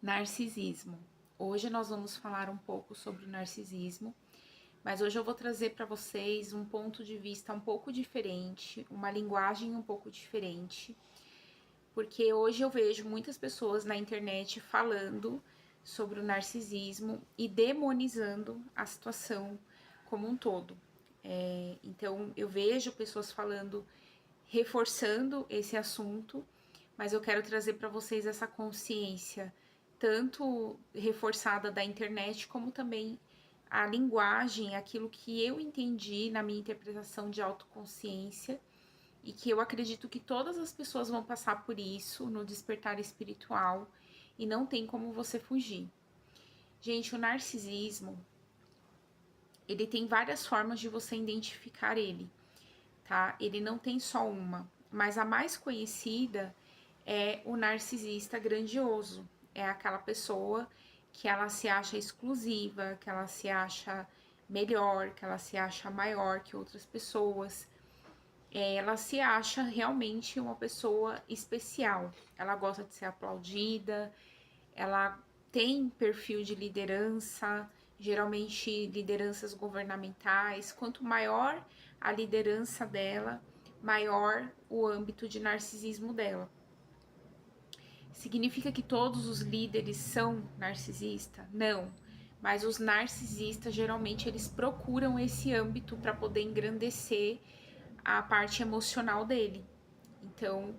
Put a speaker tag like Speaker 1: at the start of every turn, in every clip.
Speaker 1: Narcisismo. Hoje nós vamos falar um pouco sobre o narcisismo, mas hoje eu vou trazer para vocês um ponto de vista um pouco diferente, uma linguagem um pouco diferente, porque hoje eu vejo muitas pessoas na internet falando sobre o narcisismo e demonizando a situação como um todo. Então eu vejo pessoas falando, reforçando esse assunto, mas eu quero trazer para vocês essa consciência, tanto reforçada da internet, como também a linguagem, aquilo que eu entendi na minha interpretação de autoconsciência, e que eu acredito que todas as pessoas vão passar por isso no despertar espiritual, e não tem como você fugir. Gente, o narcisismo, ele tem várias formas de você identificar ele, tá? Ele não tem só uma, mas a mais conhecida é o narcisista grandioso. É aquela pessoa que ela se acha exclusiva, que ela se acha melhor, que ela se acha maior que outras pessoas. Ela se acha realmente uma pessoa especial. Ela gosta de ser aplaudida, ela tem perfil de liderança, geralmente lideranças governamentais. Quanto maior a liderança dela, maior o âmbito de narcisismo dela. Significa que todos os líderes são narcisistas? Não. Mas os narcisistas, geralmente, eles procuram esse âmbito para poder engrandecer a parte emocional dele. Então,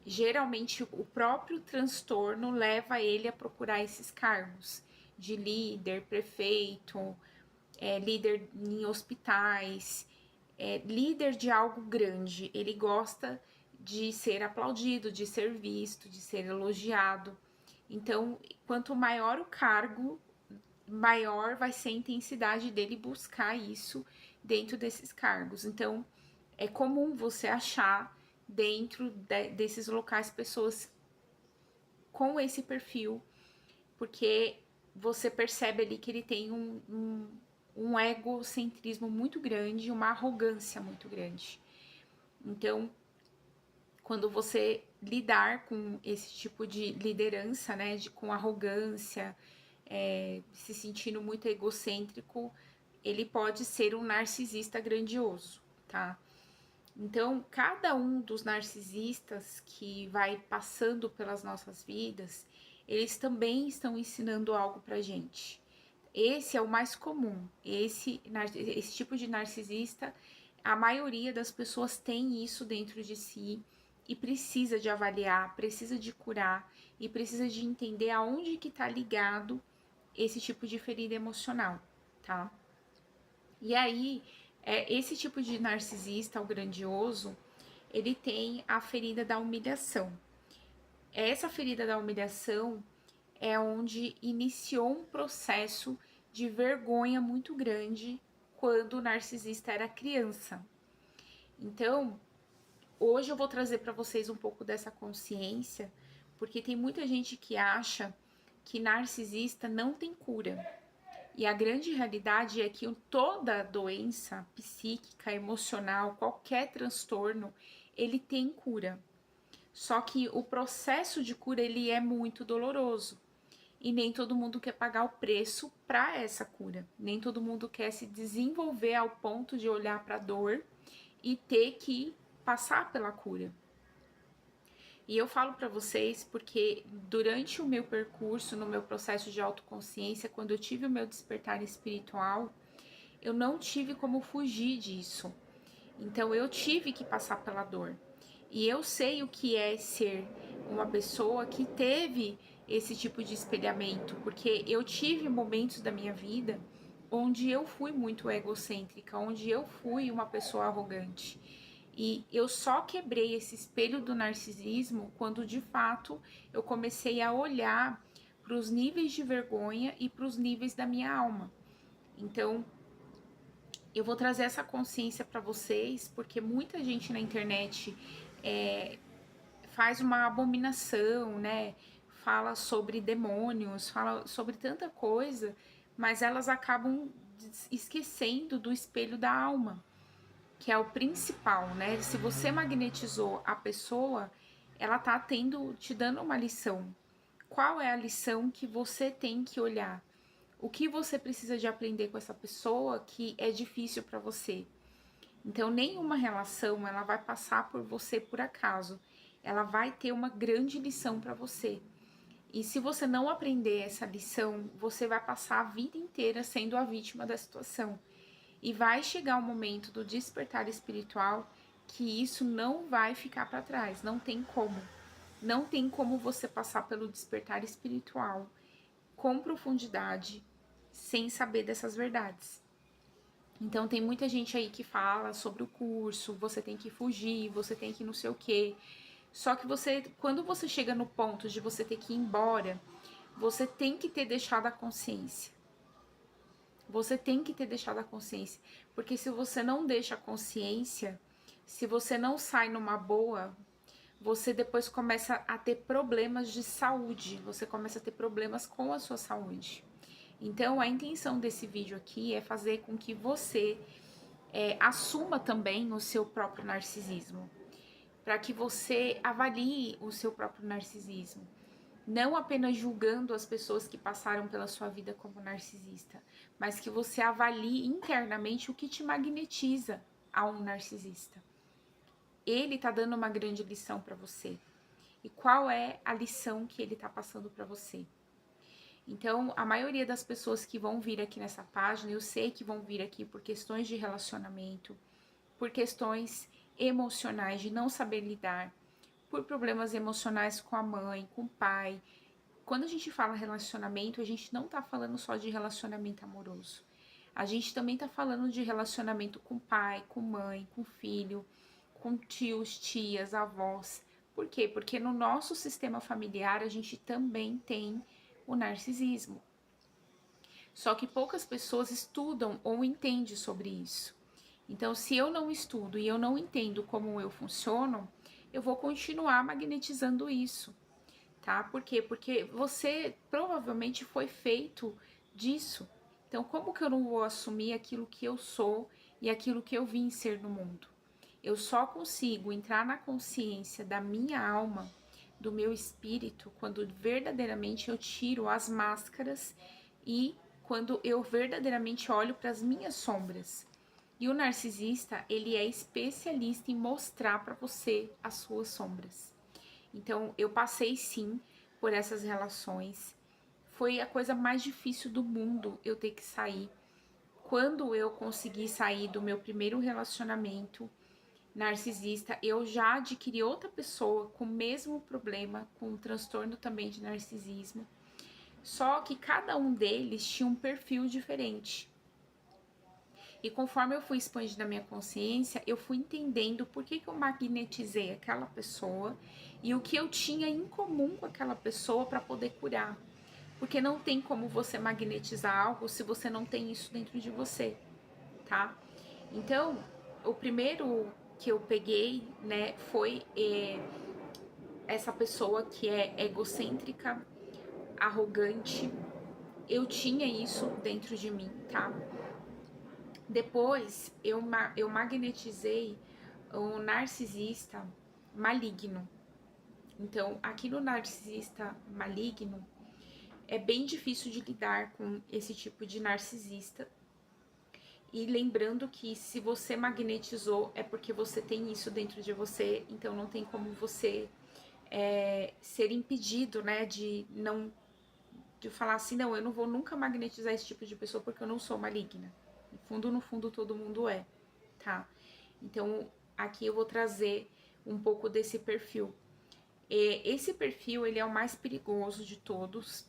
Speaker 1: geralmente, o próprio transtorno leva ele a procurar esses cargos de líder, prefeito, líder em hospitais, líder de algo grande. Ele gosta de ser aplaudido, de ser visto, de ser elogiado. Então, quanto maior o cargo, maior vai ser a intensidade dele buscar isso dentro desses cargos. Então, é comum você achar dentro desses locais pessoas com esse perfil, porque você percebe ali que ele tem um egocentrismo muito grande, uma arrogância muito grande. Então, quando você lidar com esse tipo de liderança, né, com arrogância, se sentindo muito egocêntrico, ele pode ser um narcisista grandioso, tá? Então, cada um dos narcisistas que vai passando pelas nossas vidas, eles também estão ensinando algo pra gente. Esse é o mais comum. Esse tipo de narcisista, a maioria das pessoas tem isso dentro de si e precisa de avaliar, precisa de curar e precisa de entender aonde que tá ligado esse tipo de ferida emocional, tá? E aí, esse tipo de narcisista, o grandioso, ele tem a ferida da humilhação. Essa ferida da humilhação é onde iniciou um processo de vergonha muito grande quando o narcisista era criança. Então, hoje eu vou trazer para vocês um pouco dessa consciência, porque tem muita gente que acha que narcisista não tem cura. E a grande realidade é que toda doença psíquica, emocional, qualquer transtorno, ele tem cura. Só que o processo de cura ele é muito doloroso. E nem todo mundo quer pagar o preço para essa cura. Nem todo mundo quer se desenvolver ao ponto de olhar para a dor e ter que passar pela cura. E eu falo para vocês porque durante o meu percurso, no meu processo de autoconsciência, quando eu tive o meu despertar espiritual, eu não tive como fugir disso. Então eu tive que passar pela dor. E eu sei o que é ser uma pessoa que teve esse tipo de espelhamento, porque eu tive momentos da minha vida onde eu fui muito egocêntrica, onde eu fui uma pessoa arrogante. E eu só quebrei esse espelho do narcisismo quando de fato eu comecei a olhar para os níveis de vergonha e para os níveis da minha alma. Então, eu vou trazer essa consciência para vocês, porque muita gente na internet faz uma abominação, né? Fala sobre demônios, fala sobre tanta coisa, mas elas acabam esquecendo do espelho da alma, que é o principal, né? Se você magnetizou a pessoa, ela tá te dando uma lição. qual é a lição que você tem que olhar? O que você precisa de aprender com essa pessoa que é difícil para você? Então, nenhuma relação ela vai passar por você por acaso. Ela vai ter uma grande lição para você. E se você não aprender essa lição, você vai passar a vida inteira sendo a vítima da situação. E vai chegar o momento do despertar espiritual que isso não vai ficar para trás, não tem como. Não tem como você passar pelo despertar espiritual com profundidade sem saber dessas verdades. Então tem muita gente aí que fala sobre o curso, você tem que fugir, você tem que não sei o quê. Só que você, quando você chega no ponto de você ter que ir embora, você tem que ter deixado a consciência. Você tem que ter deixado a consciência. Porque se você não deixa a consciência, se você não sai numa boa, você depois começa a ter problemas de saúde. Você começa a ter problemas com a sua saúde. Então, a intenção desse vídeo aqui é fazer com que você assuma também o seu próprio narcisismo. Para que você avalie o seu próprio narcisismo. Não apenas julgando as pessoas que passaram pela sua vida como narcisista, mas que você avalie internamente o que te magnetiza a um narcisista. Ele tá dando uma grande lição para você. E qual é a lição que ele tá passando para você? Então, a maioria das pessoas que vão vir aqui nessa página, eu sei que vão vir aqui por questões de relacionamento, por questões emocionais, de não saber lidar, por problemas emocionais com a mãe, com o pai. Quando a gente fala relacionamento, a gente não tá falando só de relacionamento amoroso. A gente também tá falando de relacionamento com pai, com mãe, com filho, com tios, tias, avós. Por quê? Porque no nosso sistema familiar a gente também tem o narcisismo. Só que poucas pessoas estudam ou entendem sobre isso. Então, se eu não estudo e eu não entendo como eu funciono, eu vou continuar magnetizando isso, tá? Por quê? Porque você provavelmente foi feito disso. Então, como que eu não vou assumir aquilo que eu sou e aquilo que eu vim ser no mundo? Eu só consigo entrar na consciência da minha alma, do meu espírito, quando verdadeiramente eu tiro as máscaras e quando eu verdadeiramente olho para as minhas sombras. E o narcisista, ele é especialista em mostrar para você as suas sombras. Então, eu passei sim por essas relações. Foi a coisa mais difícil do mundo eu ter que sair. Quando eu consegui sair do meu primeiro relacionamento narcisista, eu já adquiri outra pessoa com o mesmo problema, com um transtorno também de narcisismo. Só que cada um deles tinha um perfil diferente. E conforme eu fui expandindo a minha consciência, eu fui entendendo por que eu magnetizei aquela pessoa e o que eu tinha em comum com aquela pessoa para poder curar. Porque não tem como você magnetizar algo se você não tem isso dentro de você, tá? Então, o primeiro que eu peguei, né, foi essa pessoa que é egocêntrica, arrogante. Eu tinha isso dentro de mim, tá? Depois eu magnetizei um narcisista maligno. Então, aqui no narcisista maligno, é bem difícil de lidar com esse tipo de narcisista. E lembrando que se você magnetizou, é porque você tem isso dentro de você, então não tem como você ser impedido, né, de falar assim, não, eu não vou nunca magnetizar esse tipo de pessoa porque eu não sou maligna. No fundo, todo mundo é, tá? Então, aqui eu vou trazer um pouco desse perfil. Esse perfil, ele é o mais perigoso de todos.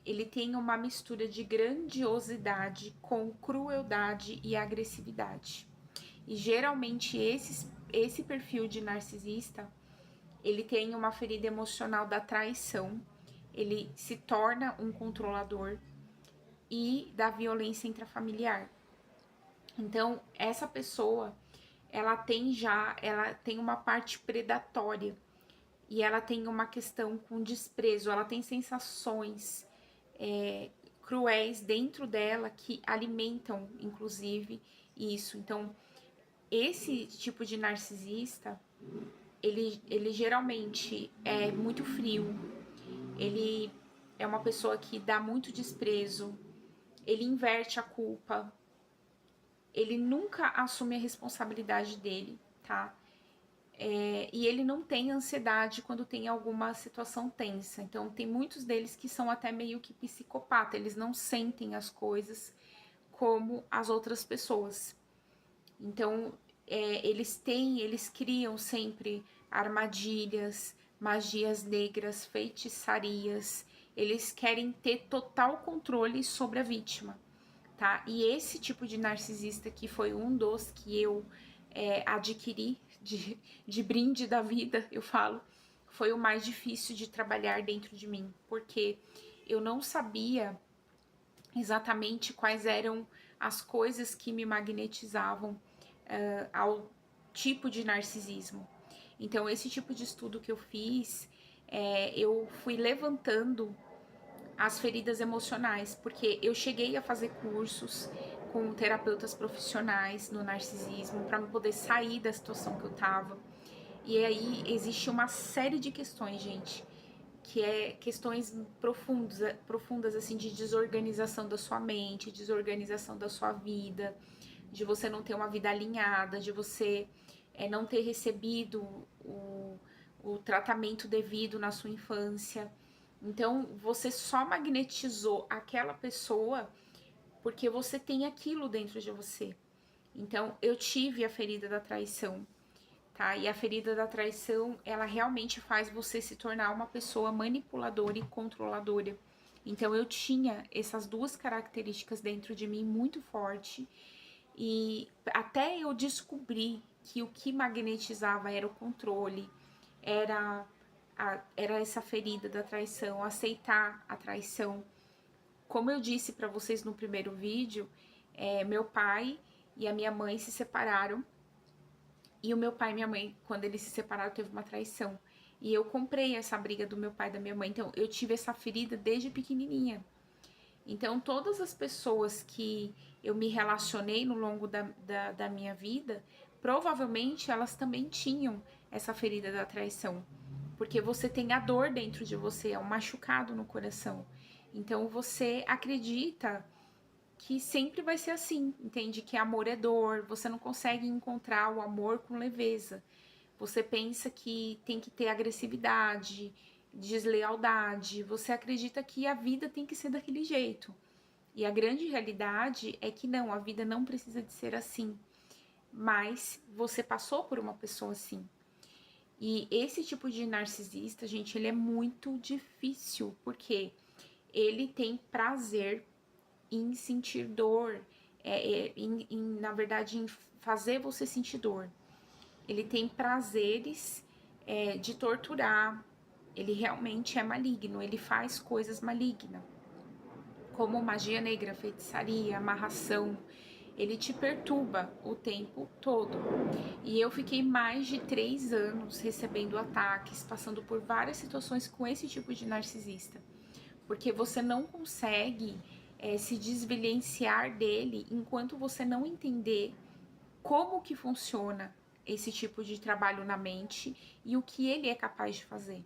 Speaker 1: Ele tem uma mistura de grandiosidade com crueldade e agressividade. E geralmente esse perfil de narcisista, ele tem uma ferida emocional da traição, ele se torna um controlador e da violência intrafamiliar. Então, essa pessoa, ela tem uma parte predatória e ela tem uma questão com desprezo, ela tem sensações cruéis dentro dela que alimentam, inclusive, isso. Então, esse tipo de narcisista, ele geralmente é muito frio, ele é uma pessoa que dá muito desprezo, ele inverte a culpa, ele nunca assume a responsabilidade dele, tá? E ele não tem ansiedade quando tem alguma situação tensa. Então, tem muitos deles que são até meio que psicopata, eles não sentem as coisas como as outras pessoas. Então, eles criam sempre armadilhas, magias negras, feitiçarias. Eles querem ter total controle sobre a vítima, tá? E esse tipo de narcisista que foi um dos que eu adquiri de brinde da vida, eu falo, foi o mais difícil de trabalhar dentro de mim, porque eu não sabia exatamente quais eram as coisas que me magnetizavam ao tipo de narcisismo. Então, esse tipo de estudo que eu fiz, eu fui levantando as feridas emocionais, porque eu cheguei a fazer cursos com terapeutas profissionais no narcisismo para poder sair da situação que eu tava. E aí existe uma série de questões, gente, que é questões profundas assim de desorganização da sua mente, desorganização da sua vida, de você não ter uma vida alinhada, de você não ter recebido o tratamento devido na sua infância. Então, você só magnetizou aquela pessoa porque você tem aquilo dentro de você. Então, eu tive a ferida da traição, tá? E a ferida da traição, ela realmente faz você se tornar uma pessoa manipuladora e controladora. Então, eu tinha essas duas características dentro de mim muito forte. E até eu descobrir que o que magnetizava era o controle, era era essa ferida da traição, aceitar a traição. Como eu disse para vocês no primeiro vídeo, meu pai e a minha mãe se separaram. E o meu pai e minha mãe, quando eles se separaram, teve uma traição. E eu comprei essa briga do meu pai e da minha mãe. Então, eu tive essa ferida desde pequenininha. Então, todas as pessoas que eu me relacionei no longo da minha vida, provavelmente elas também tinham essa ferida da traição. Porque você tem a dor dentro de você, é um machucado no coração. Então, você acredita que sempre vai ser assim, entende? Que amor é dor, você não consegue encontrar o amor com leveza. Você pensa que tem que ter agressividade, deslealdade, você acredita que a vida tem que ser daquele jeito. E a grande realidade é que não, a vida não precisa de ser assim. Mas você passou por uma pessoa assim. E esse tipo de narcisista, gente, ele é muito difícil, porque ele tem prazer em sentir dor, na verdade, em fazer você sentir dor. Ele tem prazeres de torturar. Ele realmente é maligno, ele faz coisas malignas, como magia negra, feitiçaria, amarração. Ele te perturba o tempo todo. E eu fiquei mais de 3 anos recebendo ataques, passando por várias situações com esse tipo de narcisista. Porque você não consegue se desvencilhar dele enquanto você não entender como que funciona esse tipo de trabalho na mente e o que ele é capaz de fazer.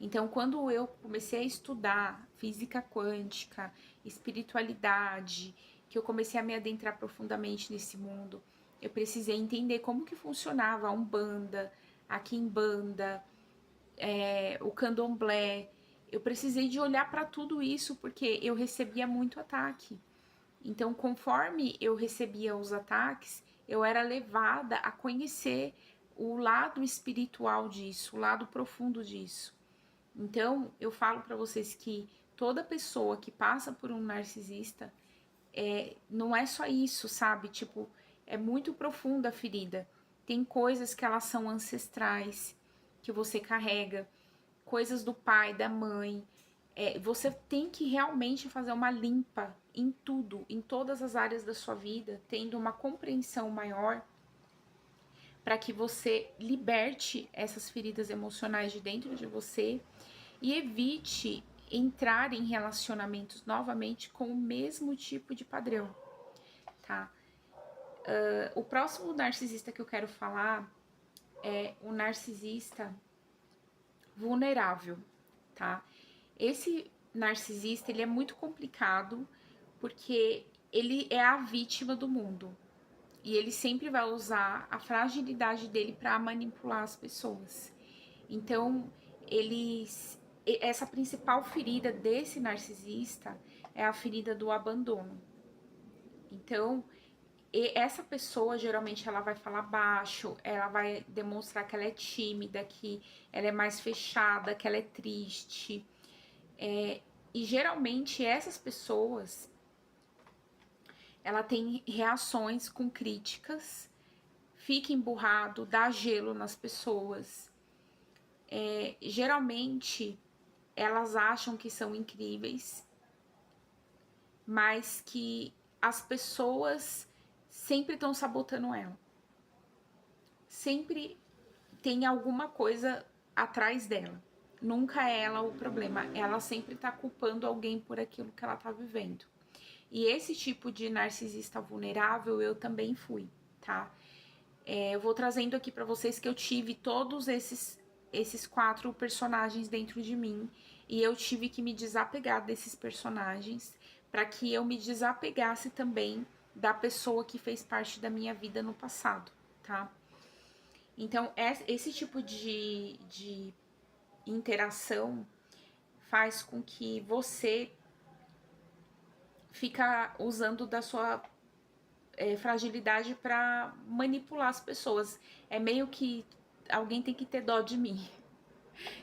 Speaker 1: Então, quando eu comecei a estudar física quântica, espiritualidade, que eu comecei a me adentrar profundamente nesse mundo, eu precisei entender como que funcionava a Umbanda, a Quimbanda, o Candomblé. Eu precisei de olhar para tudo isso porque eu recebia muito ataque. Então, conforme eu recebia os ataques, eu era levada a conhecer o lado espiritual disso, o lado profundo disso. Então, eu falo para vocês que toda pessoa que passa por um narcisista, não é só isso, sabe? Tipo, é muito profunda a ferida. Tem coisas que elas são ancestrais, que você carrega, coisas do pai, da mãe. Você tem que realmente fazer uma limpa em tudo, em todas as áreas da sua vida, tendo uma compreensão maior para que você liberte essas feridas emocionais de dentro de você e evite entrar em relacionamentos novamente com o mesmo tipo de padrão, tá? O próximo narcisista que eu quero falar é o narcisista vulnerável, tá? Esse narcisista, ele é muito complicado porque ele é a vítima do mundo. E ele sempre vai usar a fragilidade dele para manipular as pessoas. Então, essa principal ferida desse narcisista é a ferida do abandono. Então, essa pessoa geralmente ela vai falar baixo, ela vai demonstrar que ela é tímida, que ela é mais fechada, que ela é triste. E geralmente essas pessoas ela tem reações com críticas, fica emburrado, dá gelo nas pessoas. Geralmente elas acham que são incríveis, mas que as pessoas sempre estão sabotando ela. Sempre tem alguma coisa atrás dela. Nunca é ela o problema. Ela sempre tá culpando alguém por aquilo que ela tá vivendo. E esse tipo de narcisista vulnerável eu também fui, tá? Eu vou trazendo aqui pra vocês que eu tive todos esses 4 personagens dentro de mim. E eu tive que me desapegar desses personagens para que eu me desapegasse também da pessoa que fez parte da minha vida no passado, tá? Então, esse tipo de interação faz com que você fica usando da sua fragilidade para manipular as pessoas. É meio que alguém tem que ter dó de mim.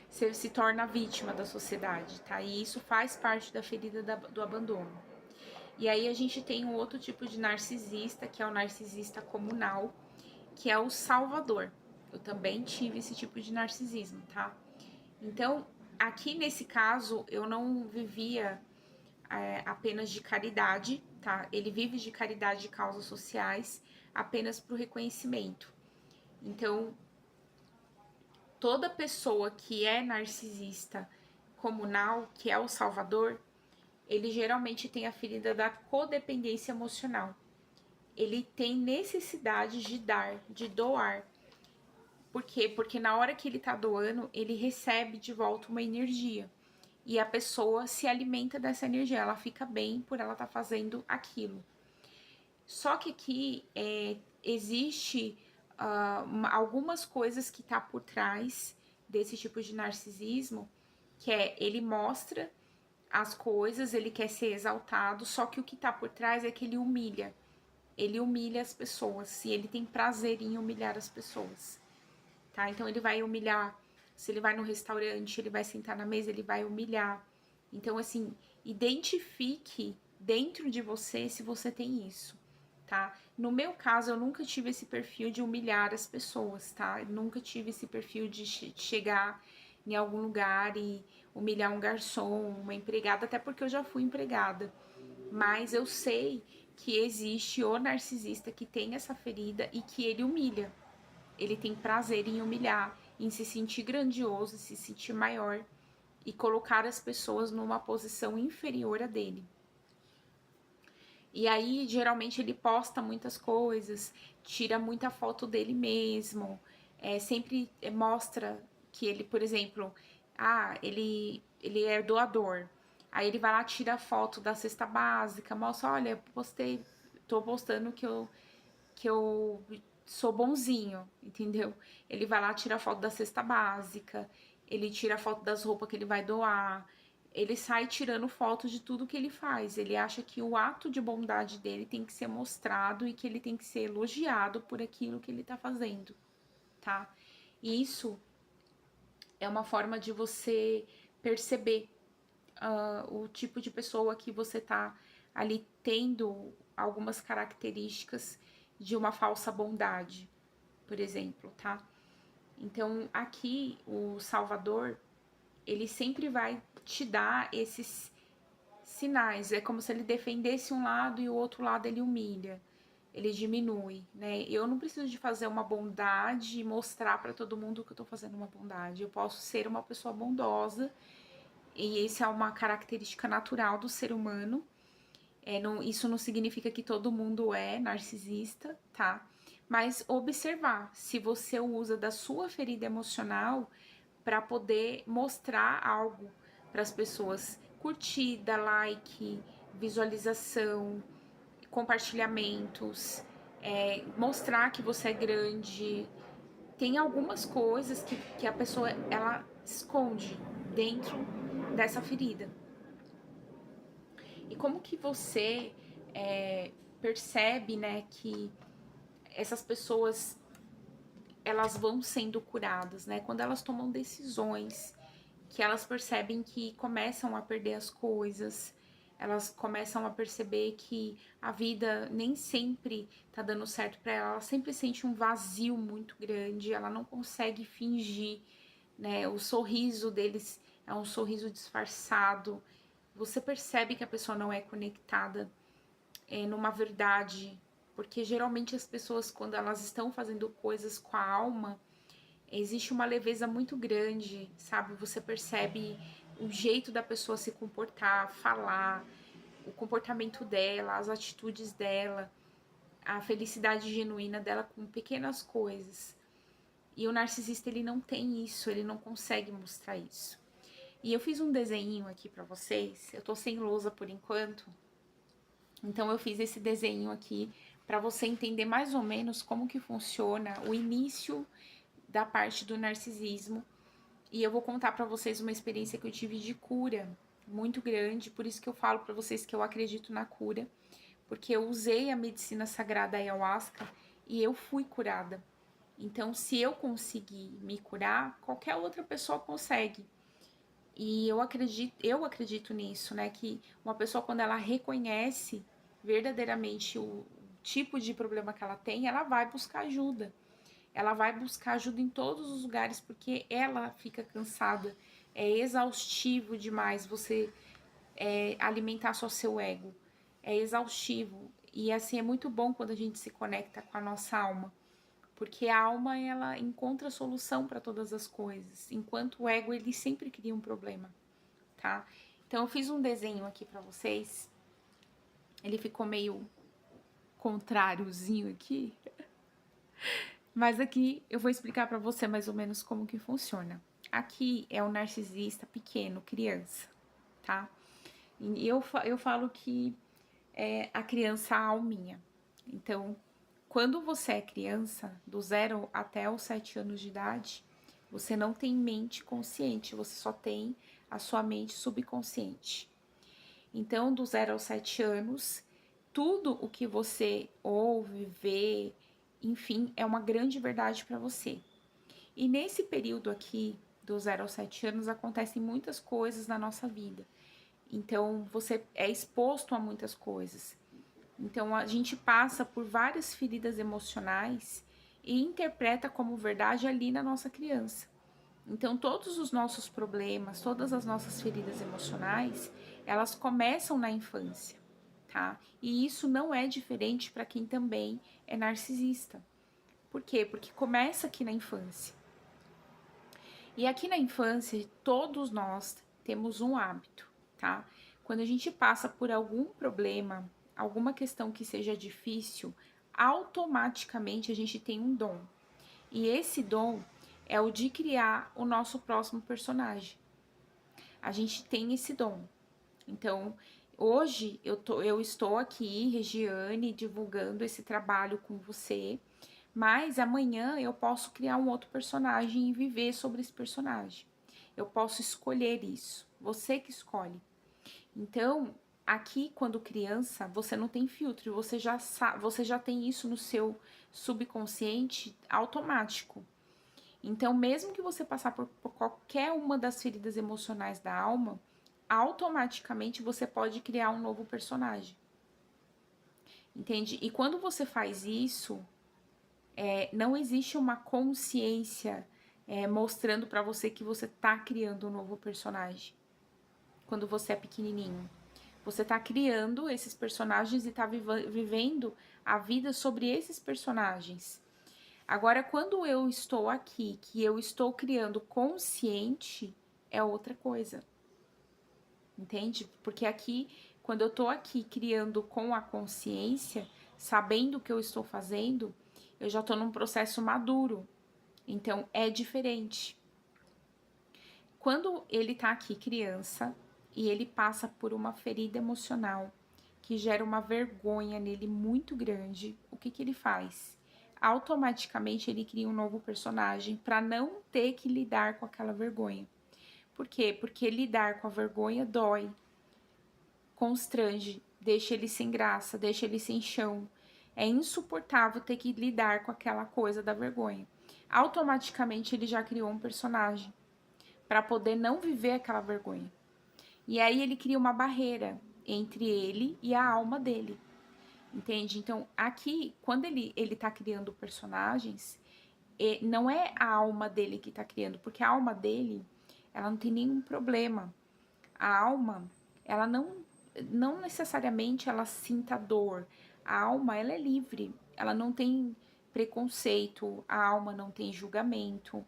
Speaker 1: Você se torna vítima da sociedade, tá? E isso faz parte da ferida do abandono. E aí a gente tem um outro tipo de narcisista, que é o narcisista comunal, que é o salvador. Eu também tive esse tipo de narcisismo, tá? Então, aqui nesse caso, eu não vivia apenas de caridade, tá? Ele vive de caridade de causas sociais apenas para o reconhecimento. Então, toda pessoa que é narcisista comunal, que é o salvador, ele geralmente tem a ferida da codependência emocional. Ele tem necessidade de dar, de doar. Por quê? Porque na hora que ele tá doando, ele recebe de volta uma energia. E a pessoa se alimenta dessa energia, ela fica bem por ela estar fazendo aquilo. Só que aqui existe algumas coisas que tá por trás desse tipo de narcisismo, que é ele mostra as coisas, ele quer ser exaltado, só que o que tá por trás é que ele humilha. Ele humilha as pessoas e ele tem prazer em humilhar as pessoas, tá? Então ele vai humilhar, se ele vai no restaurante, ele vai sentar na mesa, ele vai humilhar. Então, assim, identifique dentro de você se você tem isso, tá? No meu caso, eu nunca tive esse perfil de humilhar as pessoas, tá? Eu nunca tive esse perfil de chegar em algum lugar e humilhar um garçom, uma empregada, até porque eu já fui empregada. Mas eu sei que existe o narcisista que tem essa ferida e que ele humilha. Ele tem prazer em humilhar, em se sentir grandioso, se sentir maior e colocar as pessoas numa posição inferior a dele. E aí, geralmente, ele posta muitas coisas, tira muita foto dele mesmo, sempre mostra que ele, por exemplo, ele é doador. Aí ele vai lá, tira a foto da cesta básica, mostra, olha, tô postando que eu sou bonzinho, entendeu? Ele vai lá, tira a foto da cesta básica, ele tira a foto das roupas que ele vai doar, ele sai tirando foto de tudo que ele faz. Ele acha que o ato de bondade dele tem que ser mostrado e que ele tem que ser elogiado por aquilo que ele tá fazendo, tá? E isso é uma forma de você perceber o tipo de pessoa que você tá ali tendo algumas características de uma falsa bondade, por exemplo, tá? Então, aqui o Salvador, ele sempre vai te dar esses sinais. É como se ele defendesse um lado e o outro lado ele humilha, ele diminui, né? Eu não preciso de fazer uma bondade e mostrar para todo mundo que eu tô fazendo uma bondade. Eu posso ser uma pessoa bondosa e isso é uma característica natural do ser humano. Isso não significa que todo mundo é narcisista, tá? Mas observar se você usa da sua ferida emocional para poder mostrar algo para as pessoas curtida, like, visualização, compartilhamentos, mostrar que você é grande. Tem algumas coisas que a pessoa ela esconde dentro dessa ferida. E como que você percebe, né, que essas pessoas elas vão sendo curadas, né? Quando elas tomam decisões, que elas percebem que começam a perder as coisas, elas começam a perceber que a vida nem sempre tá dando certo para ela, ela sempre sente um vazio muito grande, ela não consegue fingir, né? O sorriso deles é um sorriso disfarçado. Você percebe que a pessoa não é conectada numa verdade, porque geralmente as pessoas, quando elas estão fazendo coisas com a alma, existe uma leveza muito grande, sabe? Você percebe o jeito da pessoa se comportar, falar, o comportamento dela, as atitudes dela, a felicidade genuína dela com pequenas coisas. E o narcisista, ele não tem isso, ele não consegue mostrar isso. E eu fiz um desenho aqui pra vocês, eu tô sem lousa por enquanto, então eu fiz esse desenho aqui para você entender mais ou menos como que funciona o início da parte do narcisismo. E eu vou contar para vocês uma experiência que eu tive de cura muito grande, por isso que eu falo para vocês que eu acredito na cura, porque eu usei a medicina sagrada ayahuasca e eu fui curada. Então, se eu conseguir me curar, qualquer outra pessoa consegue. E eu acredito nisso, né? Que uma pessoa, quando ela reconhece verdadeiramente o tipo de problema que ela tem, ela vai buscar ajuda. Ela vai buscar ajuda em todos os lugares, porque ela fica cansada. É exaustivo demais você alimentar só seu ego. É exaustivo. E assim, é muito bom quando a gente se conecta com a nossa alma. Porque a alma, ela encontra solução para todas as coisas. Enquanto o ego, ele sempre cria um problema, tá? Então, eu fiz um desenho aqui para vocês. Ele ficou meio contráriozinho aqui. Mas aqui eu vou explicar para você mais ou menos como que funciona. Aqui é o narcisista pequeno, criança, tá? E eu falo que é a criança a alminha. Então, quando você é criança, do 0 até os 7 anos de idade, você não tem mente consciente, você só tem a sua mente subconsciente. Então, do 0 aos 7 anos, tudo o que você ouve, vê, enfim, é uma grande verdade para você. E nesse período aqui, do 0 aos 7 anos, acontecem muitas coisas na nossa vida. Então, você é exposto a muitas coisas. Então, a gente passa por várias feridas emocionais e interpreta como verdade ali na nossa criança. Então, todos os nossos problemas, todas as nossas feridas emocionais, elas começam na infância, tá? E isso não é diferente para quem também é narcisista. Por quê? Porque começa aqui na infância. E aqui na infância, todos nós temos um hábito, tá? Quando a gente passa por algum problema, alguma questão que seja difícil, automaticamente a gente tem um dom. E esse dom é o de criar o nosso próximo personagem. A gente tem esse dom. Então, hoje eu estou aqui, Regiane, divulgando esse trabalho com você, mas amanhã eu posso criar um outro personagem e viver sobre esse personagem. Eu posso escolher isso. Você que escolhe. Então, aqui, quando criança, você não tem filtro, você já tem isso no seu subconsciente automático. Então, mesmo que você passar por qualquer uma das feridas emocionais da alma, automaticamente você pode criar um novo personagem. Entende? E quando você faz isso, não existe uma consciência mostrando pra você que você tá criando um novo personagem. Quando você é pequenininho. Você tá criando esses personagens e tá vivendo a vida sobre esses personagens. Agora, quando eu estou aqui, que eu estou criando consciente, é outra coisa. Entende? Porque aqui, quando eu tô aqui criando com a consciência, sabendo o que eu estou fazendo, eu já tô num processo maduro. Então, é diferente. Quando ele tá aqui criança e ele passa por uma ferida emocional que gera uma vergonha nele muito grande, o que ele faz? Automaticamente ele cria um novo personagem para não ter que lidar com aquela vergonha. Por quê? Porque lidar com a vergonha dói, constrange, deixa ele sem graça, deixa ele sem chão. É insuportável ter que lidar com aquela coisa da vergonha. Automaticamente ele já criou um personagem para poder não viver aquela vergonha. E aí ele cria uma barreira entre ele e a alma dele. Entende? Então, aqui, quando ele tá criando personagens, não é a alma dele que tá criando, porque a alma dele, ela não tem nenhum problema. A alma, ela não necessariamente ela sinta dor. A alma, ela é livre, ela não tem preconceito, a alma não tem julgamento.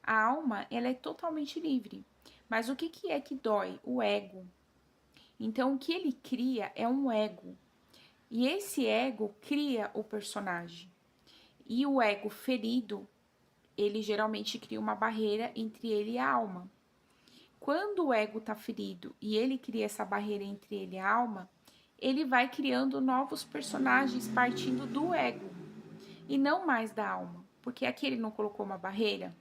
Speaker 1: A alma, ela é totalmente livre. Mas o que é que dói? O ego. Então, o que ele cria é um ego. E esse ego cria o personagem. E o ego ferido, ele geralmente cria uma barreira entre ele e a alma. Quando o ego tá ferido e ele cria essa barreira entre ele e a alma, ele vai criando novos personagens partindo do ego e não mais da alma, porque aqui ele não colocou uma barreira.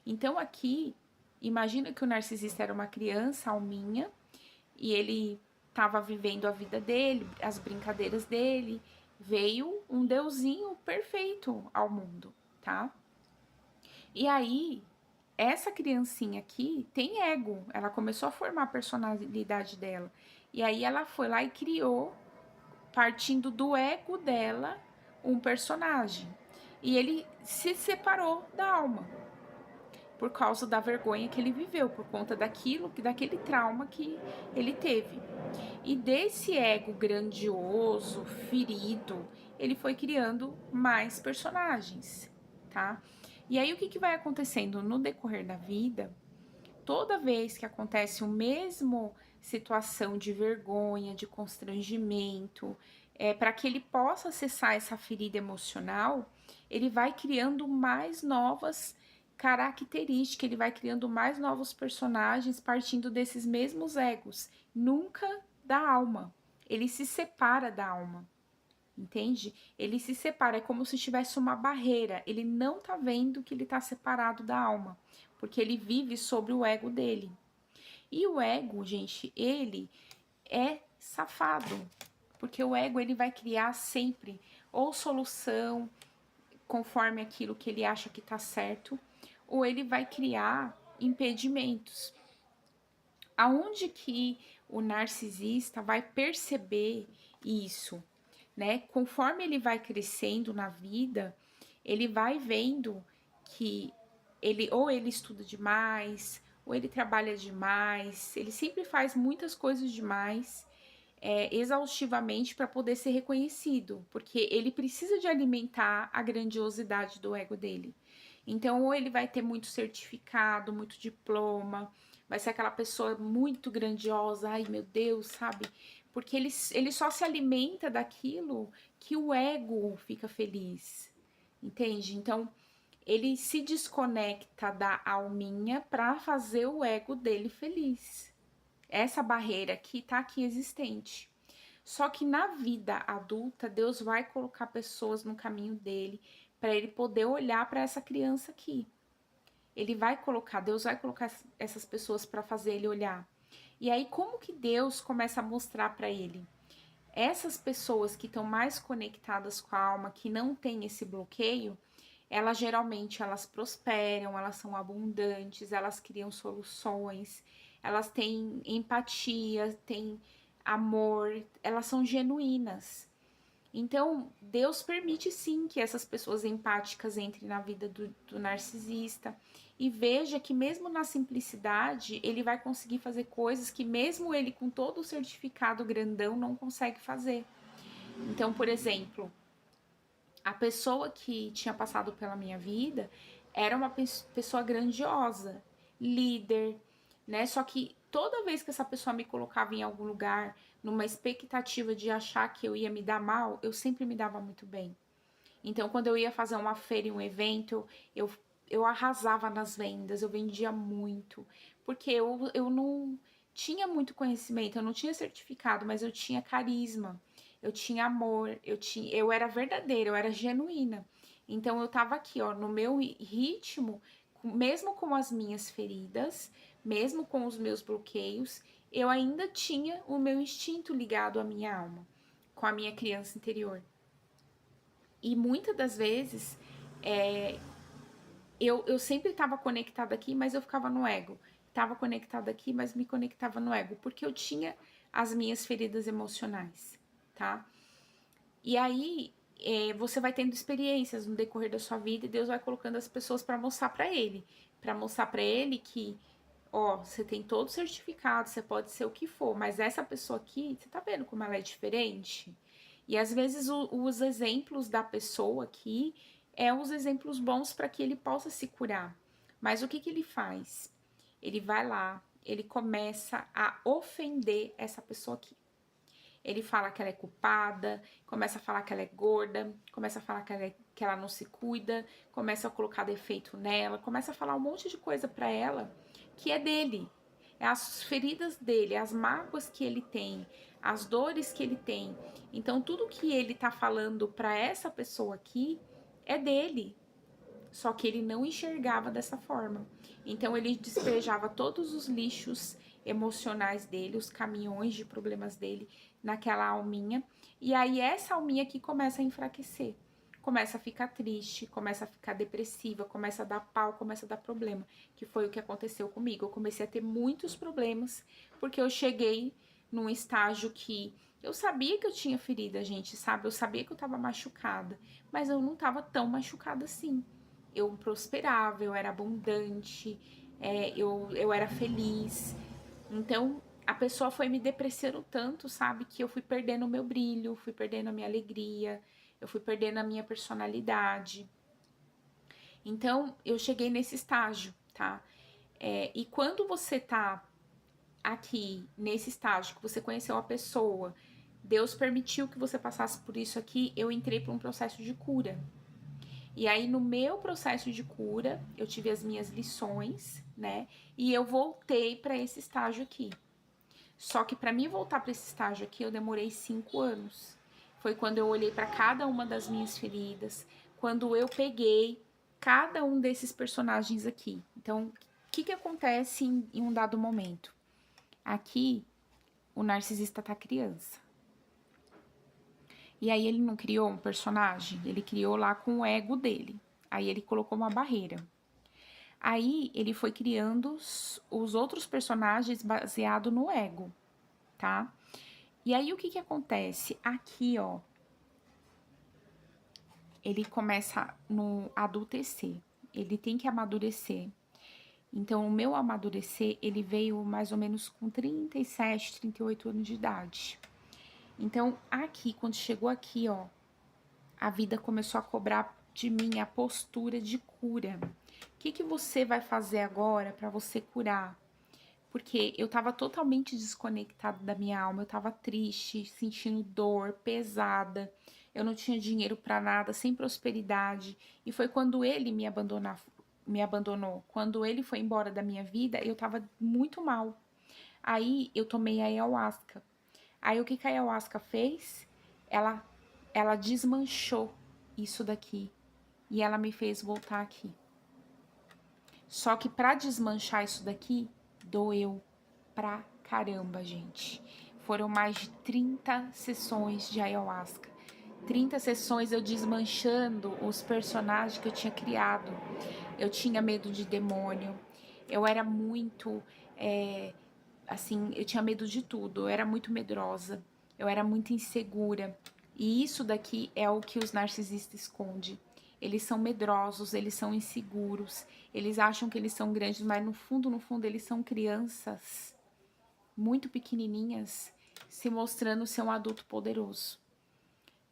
Speaker 1: Então aqui, imagina que o narcisista era uma criança, alminha, e ele estava vivendo a vida dele, as brincadeiras dele, veio um deusinho perfeito ao mundo, tá? E aí, essa criancinha aqui tem ego, ela começou a formar a personalidade dela. E aí ela foi lá e criou, partindo do ego dela, um personagem. E ele se separou da alma por causa da vergonha que ele viveu, por conta daquele trauma que ele teve. E desse ego grandioso, ferido, ele foi criando mais personagens, tá? E aí o que vai acontecendo no decorrer da vida? Toda vez que acontece o mesmo situação de vergonha, de constrangimento, para que ele possa acessar essa ferida emocional, ele vai criando mais novas características, ele vai criando mais novos personagens partindo desses mesmos egos, nunca da alma. Ele se separa da alma, entende? Ele se separa, é como se tivesse uma barreira, ele não tá vendo que ele tá separado da alma, porque ele vive sobre o ego dele. E o ego, gente, ele é safado, porque o ego ele vai criar sempre ou solução conforme aquilo que ele acha que tá certo, ou ele vai criar impedimentos. Aonde que o narcisista vai perceber isso, né? Conforme ele vai crescendo na vida, ele vai vendo que ele estuda demais, ou ele trabalha demais, ele sempre faz muitas coisas demais, exaustivamente para poder ser reconhecido, porque ele precisa de alimentar a grandiosidade do ego dele. Então, ou ele vai ter muito certificado, muito diploma, vai ser aquela pessoa muito grandiosa, ai meu Deus, sabe? Porque ele só se alimenta daquilo que o ego fica feliz, entende? Então, ele se desconecta da alminha para fazer o ego dele feliz. Essa barreira aqui tá aqui existente. Só que na vida adulta, Deus vai colocar pessoas no caminho dele para ele poder olhar para essa criança aqui. Deus vai colocar essas pessoas para fazer ele olhar. E aí como que Deus começa a mostrar para ele? Essas pessoas que estão mais conectadas com a alma, que não tem esse bloqueio, elas geralmente elas prosperam, elas são abundantes, elas criam soluções, elas têm empatia, têm amor, elas são genuínas. Então, Deus permite sim que essas pessoas empáticas entrem na vida do narcisista e veja que mesmo na simplicidade, ele vai conseguir fazer coisas que mesmo ele com todo o certificado grandão não consegue fazer. Então, por exemplo, a pessoa que tinha passado pela minha vida era uma pessoa grandiosa, líder, né? Só que toda vez que essa pessoa me colocava em algum lugar, numa expectativa de achar que eu ia me dar mal, eu sempre me dava muito bem. Então, quando eu ia fazer uma feira e um evento, eu eu arrasava nas vendas, eu vendia muito, porque eu não tinha muito conhecimento, eu não tinha certificado, mas eu tinha carisma, eu tinha amor, eu era verdadeira, eu era genuína. Então eu tava aqui, ó, no meu ritmo, mesmo com as minhas feridas, mesmo com os meus bloqueios, eu ainda tinha o meu instinto ligado à minha alma, com a minha criança interior. E muitas das vezes, eu sempre estava conectada aqui, mas eu ficava no ego. Estava conectada aqui, mas me conectava no ego, porque eu tinha as minhas feridas emocionais, tá? E aí, você vai tendo experiências no decorrer da sua vida e Deus vai colocando as pessoas para mostrar para ele que, ó, você tem todo o certificado, você pode ser o que for, mas essa pessoa aqui, você tá vendo como ela é diferente? E às vezes os exemplos da pessoa aqui os exemplos bons para que ele possa se curar. Mas o que que ele faz? Ele vai lá, ele começa a ofender essa pessoa aqui. Ele fala que ela é culpada, começa a falar que ela é gorda, começa a falar que ela não se cuida, começa a colocar defeito nela, começa a falar um monte de coisa para ela que é dele. É as feridas dele, as mágoas que ele tem, as dores que ele tem. Então, tudo que ele tá falando para essa pessoa aqui é dele. Só que ele não enxergava dessa forma. Então, ele despejava todos os lixos emocionais dele, os caminhões de problemas dele naquela alminha. E aí, essa alminha aqui começa a enfraquecer. Começa a ficar triste, começa a ficar depressiva, começa a dar pau, começa a dar problema. Que foi o que aconteceu comigo. Eu comecei a ter muitos problemas, porque eu cheguei num estágio que eu sabia que eu tinha ferida, gente, sabe? Eu sabia que eu tava machucada, mas eu não tava tão machucada assim. Eu prosperava, eu era abundante, eu era feliz. Então, a pessoa foi me depreciando tanto, sabe? Que eu fui perdendo o meu brilho, fui perdendo a minha alegria, eu fui perdendo a minha personalidade. Então, eu cheguei nesse estágio, tá? E quando você tá aqui, nesse estágio, que você conheceu a pessoa, Deus permitiu que você passasse por isso aqui, eu entrei para um processo de cura. E aí, no meu processo de cura, eu tive as minhas lições, né? E eu voltei para esse estágio aqui. Só que para mim voltar para esse estágio aqui, eu demorei 5 anos. Foi quando eu olhei para cada uma das minhas feridas, quando eu peguei cada um desses personagens aqui. Então, o que que acontece em um dado momento? Aqui, o narcisista tá criança. E aí ele não criou um personagem, ele criou lá com o ego dele. Aí ele colocou uma barreira. Aí ele foi criando os outros personagens baseado no ego, tá? E aí o que que acontece? Aqui, ó, ele começa no adultecer. Ele tem que amadurecer. Então, o meu amadurecer, ele veio mais ou menos com 37, 38 anos de idade. Então, aqui, quando chegou aqui, ó, a vida começou a cobrar de mim a postura de cura. O que que você vai fazer agora para você curar? Porque eu tava totalmente desconectada da minha alma, eu tava triste, sentindo dor, pesada. Eu não tinha dinheiro para nada, sem prosperidade. E foi quando ele me abandonou. Quando ele foi embora da minha vida, eu tava muito mal. Aí eu tomei a ayahuasca. Aí o que que a ayahuasca fez? Ela ela desmanchou isso daqui e ela me fez voltar aqui. Só que para desmanchar isso daqui, doeu pra caramba, gente. Foram mais de 30 sessões de ayahuasca. 30 sessões eu desmanchando os personagens que eu tinha criado. Eu tinha medo de demônio. Eu era muito, assim, eu tinha medo de tudo. Eu era muito medrosa. Eu era muito insegura. E isso daqui é o que os narcisistas escondem. Eles são medrosos, eles são inseguros, eles acham que eles são grandes, mas no fundo, eles são crianças muito pequenininhas se mostrando ser um adulto poderoso.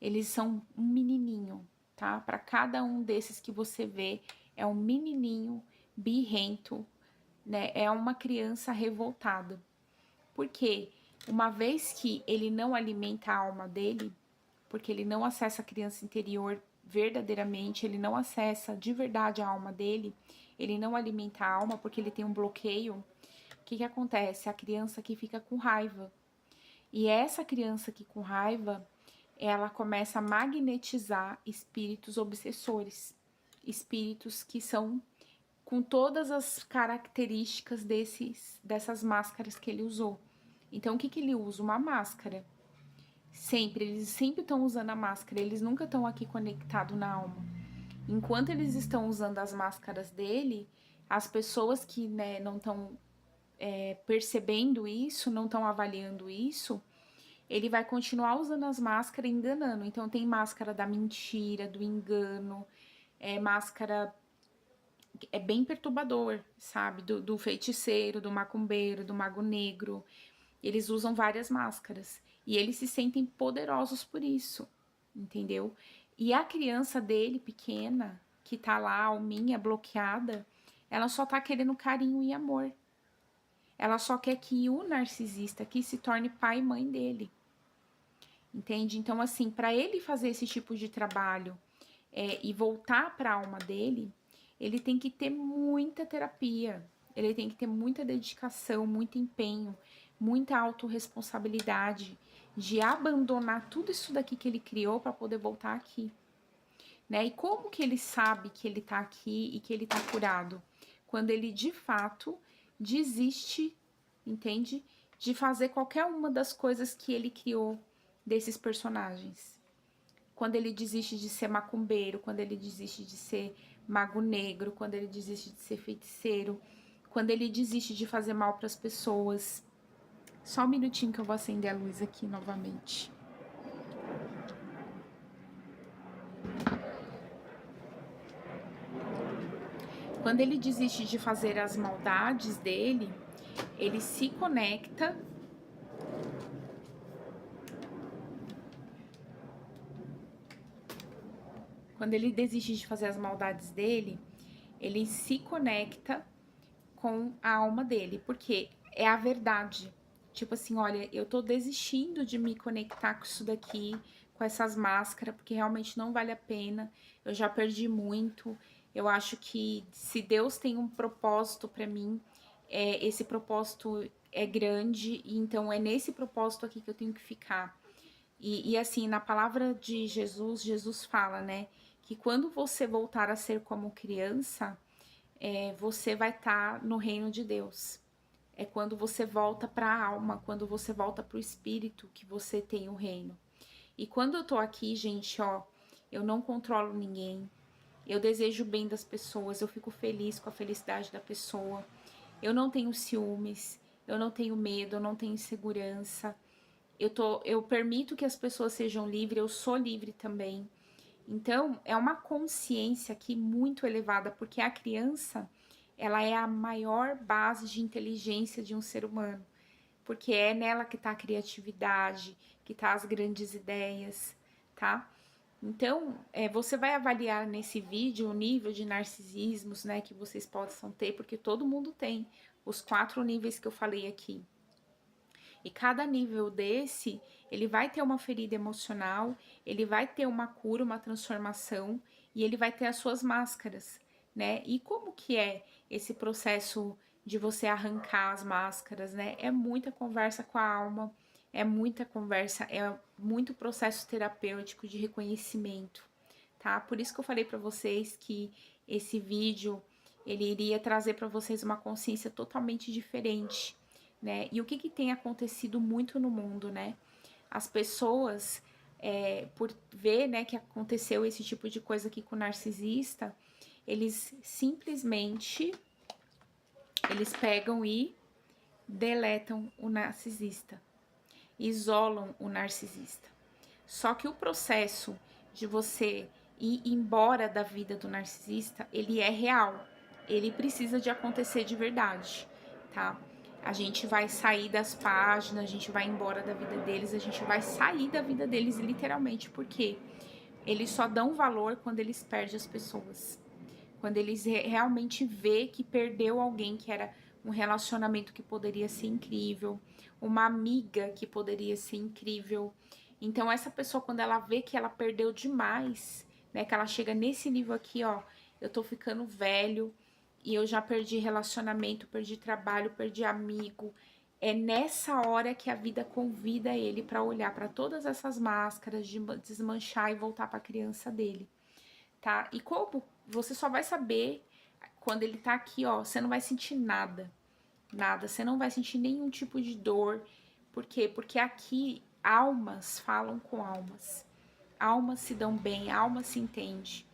Speaker 1: Eles são um menininho, tá? Para cada um desses que você vê, é um menininho birrento, né? É uma criança revoltada. Porque uma vez que ele não alimenta a alma dele, porque ele não acessa a criança interior verdadeiramente, ele não acessa de verdade a alma dele, ele não alimenta a alma porque ele tem um bloqueio, o que acontece? A criança que fica com raiva. E essa criança aqui com raiva, ela começa a magnetizar espíritos obsessores, espíritos que são com todas as características dessas máscaras que ele usou. Então, o que ele usa? Uma máscara. Eles sempre estão usando a máscara, eles nunca estão aqui conectados na alma. Enquanto eles estão usando as máscaras dele, as pessoas que, né, não estão percebendo isso, não estão avaliando isso, ele vai continuar usando as máscaras e enganando. Então, tem máscara da mentira, do engano, máscara bem perturbador, sabe? Do feiticeiro, do macumbeiro, do mago negro. Eles usam várias máscaras e eles se sentem poderosos por isso, entendeu? E a criança dele, pequena, que tá lá, alminha, bloqueada, ela só tá querendo carinho e amor. Ela só quer que o narcisista aqui se torne pai e mãe dele, entende? Então, assim, para ele fazer esse tipo de trabalho e voltar para a alma dele, ele tem que ter muita terapia, ele tem que ter muita dedicação, muito empenho, muita autorresponsabilidade de abandonar tudo isso daqui que ele criou para poder voltar aqui, né? E como que ele sabe que ele tá aqui e que ele tá curado? Quando ele de fato desiste, entende? De fazer qualquer uma das coisas que ele criou desses personagens. Quando ele desiste de ser macumbeiro, quando ele desiste de ser mago negro, quando ele desiste de ser feiticeiro, quando ele desiste de fazer mal para as pessoas. Só um minutinho que eu vou acender a luz aqui novamente. Quando ele desiste de fazer as maldades dele, ele se conecta quando ele desiste de fazer as maldades dele, ele se conecta com a alma dele, porque é a verdade. Tipo assim, olha, eu tô desistindo de me conectar com isso daqui, com essas máscaras, porque realmente não vale a pena. Eu já perdi muito. Eu acho que se Deus tem um propósito para mim, esse propósito é grande, e então é nesse propósito aqui que eu tenho que ficar. E assim, na palavra de Jesus, Jesus fala, né, que quando você voltar a ser como criança, você vai estar no reino de Deus. É quando você volta para a alma, quando você volta para o espírito, que você tem o reino. E quando eu tô aqui, gente, ó, eu não controlo ninguém. Eu desejo o bem das pessoas, eu fico feliz com a felicidade da pessoa. Eu não tenho ciúmes, eu não tenho medo, eu não tenho insegurança. Eu permito que as pessoas sejam livres, eu sou livre também. Então, é uma consciência aqui muito elevada, porque a criança, ela é a maior base de inteligência de um ser humano, porque é nela que está a criatividade, que tá as grandes ideias, tá? Então, você vai avaliar nesse vídeo o nível de narcisismos, né, que vocês possam ter, porque todo mundo tem os 4 níveis que eu falei aqui. E cada nível desse, ele vai ter uma ferida emocional, ele vai ter uma cura, uma transformação, e ele vai ter as suas máscaras, né? E como que é esse processo de você arrancar as máscaras, né? É muita conversa com a alma, é muita conversa, é muito processo terapêutico de reconhecimento, tá? Por isso que eu falei para vocês que esse vídeo ele iria trazer para vocês uma consciência totalmente diferente, né? E o que tem acontecido muito no mundo, né? As pessoas, por ver, né, que aconteceu esse tipo de coisa aqui com o narcisista, eles simplesmente, eles pegam e deletam o narcisista, isolam o narcisista. Só que o processo de você ir embora da vida do narcisista, ele é real, ele precisa de acontecer de verdade, tá? A gente vai sair das páginas, a gente vai embora da vida deles, a gente vai sair da vida deles literalmente, porque eles só dão valor quando eles perdem as pessoas. Quando eles realmente vê que perdeu alguém que era um relacionamento que poderia ser incrível, uma amiga que poderia ser incrível. Então essa pessoa, quando ela vê que ela perdeu demais, né? Que ela chega nesse nível aqui, ó, eu tô ficando velho e eu já perdi relacionamento, perdi trabalho, perdi amigo. É nessa hora que a vida convida ele para olhar para todas essas máscaras, de desmanchar e voltar para a criança dele, tá? E como você só vai saber quando ele tá aqui, ó, você não vai sentir nada, nada, você não vai sentir nenhum tipo de dor. Por quê? Porque aqui almas falam com almas. Almas se dão bem, almas se entende.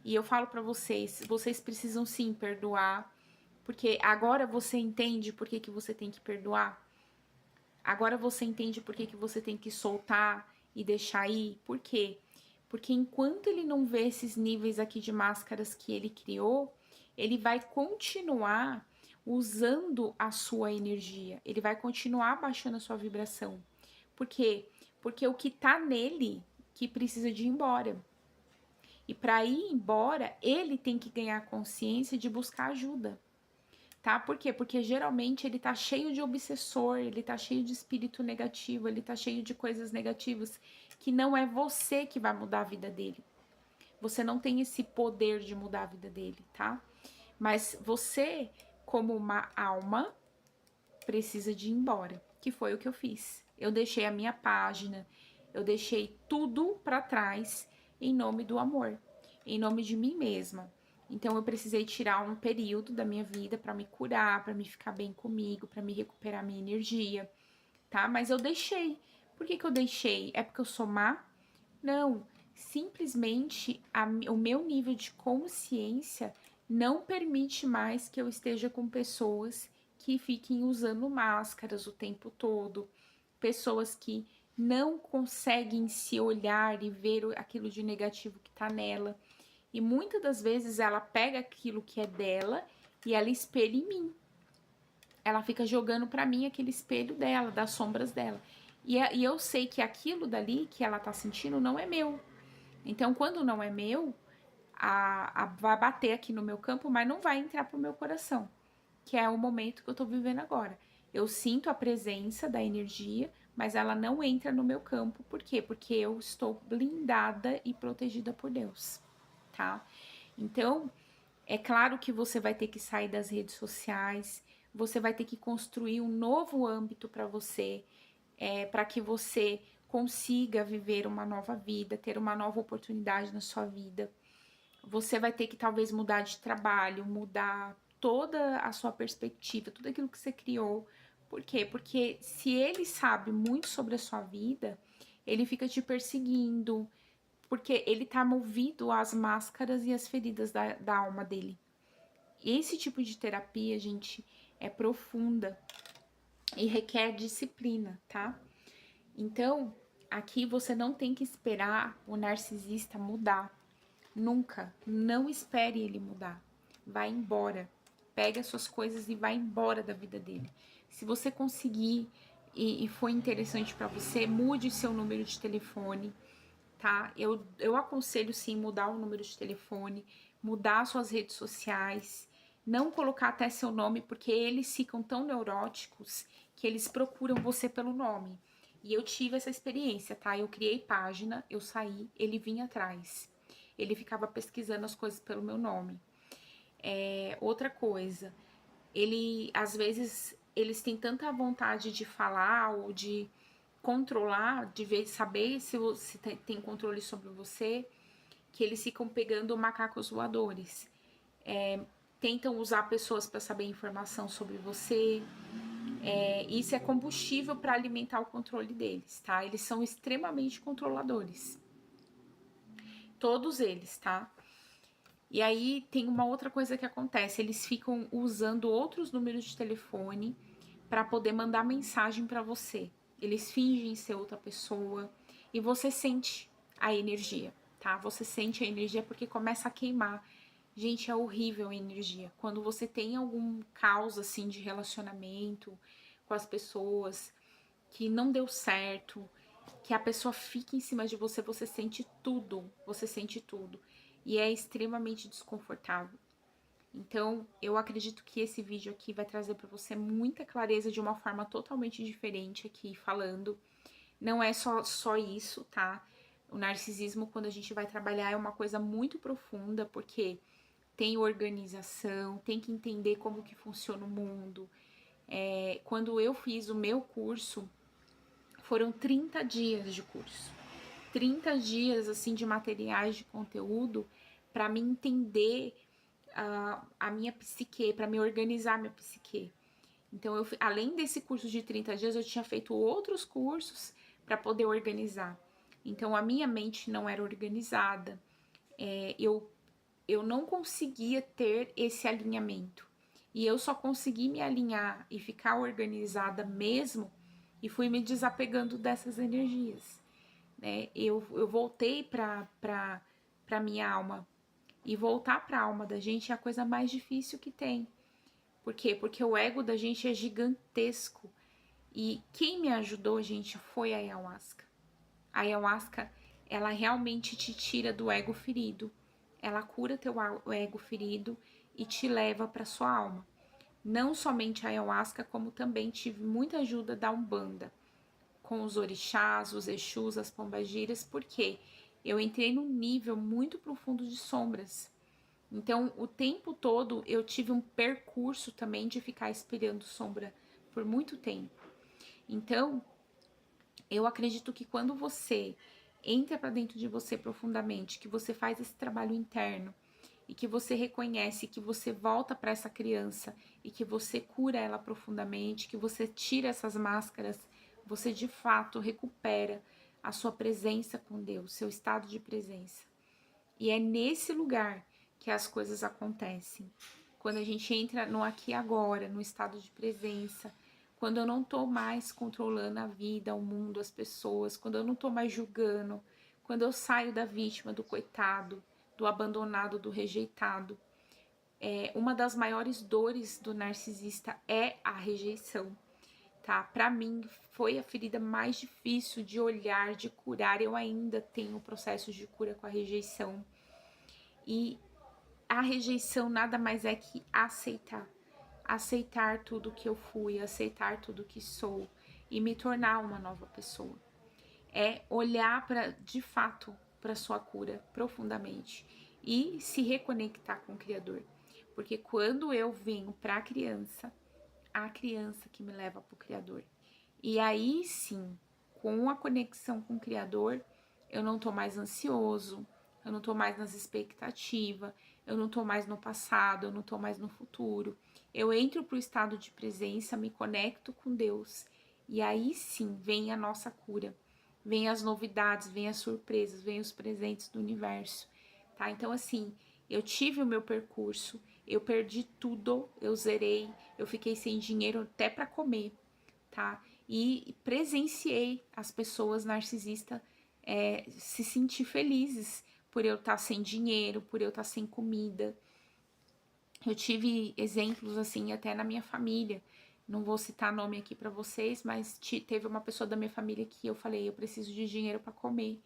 Speaker 1: E eu falo para vocês, vocês precisam sim perdoar, porque agora você entende por que você tem que perdoar. Agora você entende por que você tem que soltar e deixar ir. Por quê? Porque enquanto ele não vê esses níveis aqui de máscaras que ele criou, ele vai continuar usando a sua energia. Ele vai continuar baixando a sua vibração. Por quê? Porque o que tá nele que precisa de ir embora. E para ir embora, ele tem que ganhar consciência de buscar ajuda. Tá? Por quê? Porque geralmente ele tá cheio de obsessor, ele tá cheio de espírito negativo, ele tá cheio de coisas negativas que não é você que vai mudar a vida dele. Você não tem esse poder de mudar a vida dele, tá? Mas você, como uma alma, precisa de ir embora, que foi o que eu fiz. Eu deixei a minha página, eu deixei tudo para trás em nome do amor, em nome de mim mesma. Então eu precisei tirar um período da minha vida para me curar, para me ficar bem comigo, para me recuperar minha energia, tá? Mas eu deixei. Por que eu deixei? É porque eu sou má? Não, simplesmente o meu nível de consciência não permite mais que eu esteja com pessoas que fiquem usando máscaras o tempo todo, pessoas que não conseguem se olhar e ver aquilo de negativo que tá nela. E muitas das vezes ela pega aquilo que é dela e ela espelha em mim. Ela fica jogando para mim aquele espelho dela, das sombras dela. E eu sei que aquilo dali que ela tá sentindo não é meu. Então, quando não é meu, vai bater aqui no meu campo, mas não vai entrar pro meu coração, que é o momento que eu tô vivendo agora. Eu sinto a presença da energia, mas ela não entra no meu campo. Por quê? Porque eu estou blindada e protegida por Deus, tá? Então, é claro que você vai ter que sair das redes sociais, você vai ter que construir um novo âmbito para você, para que você consiga viver uma nova vida, ter uma nova oportunidade na sua vida. Você vai ter que talvez mudar de trabalho, mudar toda a sua perspectiva, tudo aquilo que você criou. Por quê? Porque se ele sabe muito sobre a sua vida, ele fica te perseguindo, porque ele tá movido às máscaras e às feridas da alma dele. Esse tipo de terapia, gente, é profunda e requer disciplina, tá? Então, aqui você não tem que esperar o narcisista mudar. Nunca. Não espere ele mudar. Vai embora. Pega as suas coisas e vai embora da vida dele. Se você conseguir e foi interessante para você, mude seu número de telefone, tá? Eu aconselho sim mudar o número de telefone, mudar suas redes sociais, não colocar até seu nome, porque eles ficam tão neuróticos que eles procuram você pelo nome. E eu tive essa experiência, tá? Eu criei página, eu saí, ele vinha atrás. Ele ficava pesquisando as coisas pelo meu nome. Outra coisa, às vezes eles têm tanta vontade de falar ou de controlar, de ver, saber se você tem controle sobre você, que eles ficam pegando macacos voadores. Tentam usar pessoas para saber informação sobre você. Isso é combustível para alimentar o controle deles, tá? Eles são extremamente controladores. Todos eles, tá? E aí tem uma outra coisa que acontece, eles ficam usando outros números de telefone para poder mandar mensagem para você. Eles fingem ser outra pessoa e você sente a energia, tá? Você sente a energia porque começa a queimar. Gente, é horrível a energia. Quando você tem algum caos assim de relacionamento com as pessoas que não deu certo, que a pessoa fica em cima de você, você sente tudo, você sente tudo. E é extremamente desconfortável. Então, eu acredito que esse vídeo aqui vai trazer para você muita clareza de uma forma totalmente diferente aqui falando. Não é só isso, tá? O narcisismo, quando a gente vai trabalhar, é uma coisa muito profunda, porque tem organização, tem que entender como que funciona o mundo. Quando eu fiz o meu curso, foram 30 dias de curso. 30 dias, assim, de materiais de conteúdo para me entender a minha psique, para me organizar minha psique. Então, além desse curso de 30 dias, eu tinha feito outros cursos para poder organizar. Então, a minha mente não era organizada. Eu não conseguia ter esse alinhamento. E eu só consegui me alinhar e ficar organizada mesmo e fui me desapegando dessas energias. Né? Eu voltei para minha alma. E voltar para a alma da gente é a coisa mais difícil que tem. Por quê? Porque o ego da gente é gigantesco. E quem me ajudou, gente, foi a ayahuasca. A ayahuasca, ela realmente te tira do ego ferido. Ela cura teu ego ferido e te leva para sua alma. Não somente a ayahuasca, como também tive muita ajuda da Umbanda, com os orixás, os exus, as pombagiras, porque eu entrei num nível muito profundo de sombras. Então, o tempo todo eu tive um percurso também de ficar espelhando sombra por muito tempo. Então, eu acredito que quando você entra para dentro de você profundamente, que você faz esse trabalho interno e que você reconhece que você volta para essa criança e que você cura ela profundamente, que você tira essas máscaras, você de fato recupera a sua presença com Deus, seu estado de presença. E é nesse lugar que as coisas acontecem. Quando a gente entra no aqui e agora, no estado de presença, quando eu não tô mais controlando a vida, o mundo, as pessoas, quando eu não tô mais julgando, quando eu saio da vítima, do coitado, do abandonado, do rejeitado. Uma das maiores dores do narcisista é a rejeição, tá? Para mim foi a ferida mais difícil de olhar, de curar. Eu ainda tenho processos de cura com a rejeição. E a rejeição nada mais é que aceitar. Aceitar tudo que eu fui, aceitar tudo que sou e me tornar uma nova pessoa. É olhar para, de fato, para sua cura profundamente e se reconectar com o Criador. Porque quando eu venho para a criança que me leva para o Criador. E aí sim, com a conexão com o Criador, eu não tô mais ansioso, eu não tô mais nas expectativas, eu não tô mais no passado, eu não tô mais no futuro. Eu entro pro estado de presença, me conecto com Deus. E aí sim vem a nossa cura. Vem as novidades, vem as surpresas, vem os presentes do universo, tá? Então assim, eu tive o meu percurso, eu perdi tudo, eu zerei, eu fiquei sem dinheiro até para comer, tá? E presenciei as pessoas narcisistas se sentir felizes por eu estar sem dinheiro, por eu estar sem comida. Eu tive exemplos assim até na minha família. Não vou citar nome aqui para vocês, mas teve uma pessoa da minha família que eu falei, eu preciso de dinheiro para comer.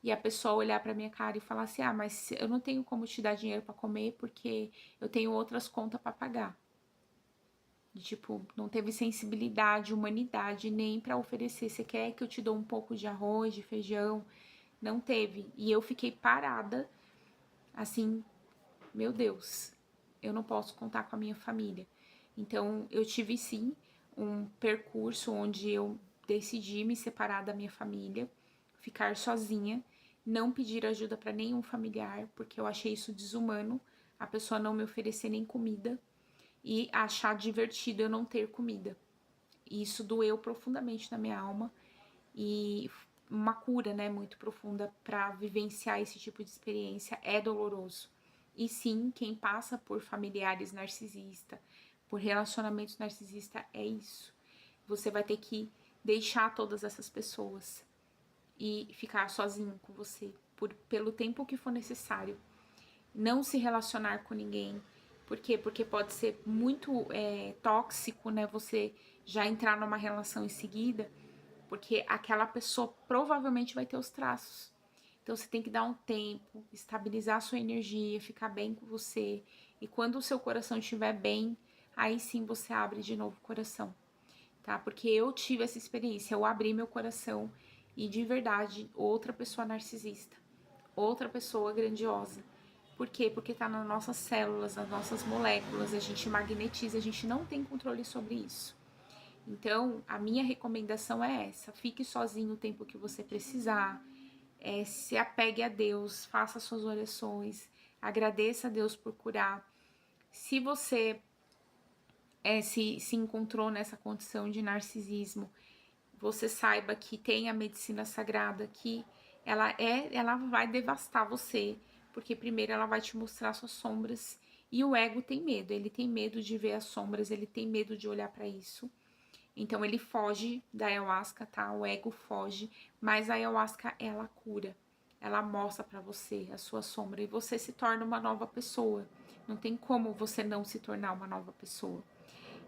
Speaker 1: E a pessoa olhar para minha cara e falar assim: "Ah, mas eu não tenho como te dar dinheiro para comer porque eu tenho outras contas para pagar". Tipo, não teve sensibilidade, humanidade nem para oferecer. Você quer que eu te dou um pouco de arroz, de feijão? Não teve. E eu fiquei parada, assim, meu Deus, eu não posso contar com a minha família. Então, eu tive sim um percurso onde eu decidi me separar da minha família, ficar sozinha, não pedir ajuda para nenhum familiar, porque eu achei isso desumano, a pessoa não me oferecer nem comida e achar divertido eu não ter comida. E isso doeu profundamente na minha alma e uma cura, né, muito profunda para vivenciar esse tipo de experiência é doloroso. E sim, quem passa por familiares narcisistas, por relacionamentos narcisistas, é isso. Você vai ter que deixar todas essas pessoas e ficar sozinho com você pelo tempo que for necessário. Não se relacionar com ninguém. Por quê? Porque pode ser muito tóxico, né? Você já entrar numa relação em seguida, porque aquela pessoa provavelmente vai ter os traços. Então você tem que dar um tempo, estabilizar a sua energia, ficar bem com você. E quando o seu coração estiver bem, aí sim você abre de novo o coração, tá? Porque eu tive essa experiência, eu abri meu coração e de verdade outra pessoa narcisista, outra pessoa grandiosa. Por quê? Porque tá nas nossas células, nas nossas moléculas, a gente magnetiza, a gente não tem controle sobre isso. Então, a minha recomendação é essa: fique sozinho o tempo que você precisar, se apegue a Deus, faça suas orações, agradeça a Deus por curar. Se você se encontrou nessa condição de narcisismo, você saiba que tem a medicina sagrada, que ela vai devastar você, porque primeiro ela vai te mostrar suas sombras, e o ego tem medo, ele tem medo de ver as sombras, ele tem medo de olhar para isso. Então ele foge da ayahuasca, tá? O ego foge, mas a ayahuasca ela cura. Ela mostra para você a sua sombra e você se torna uma nova pessoa. Não tem como você não se tornar uma nova pessoa.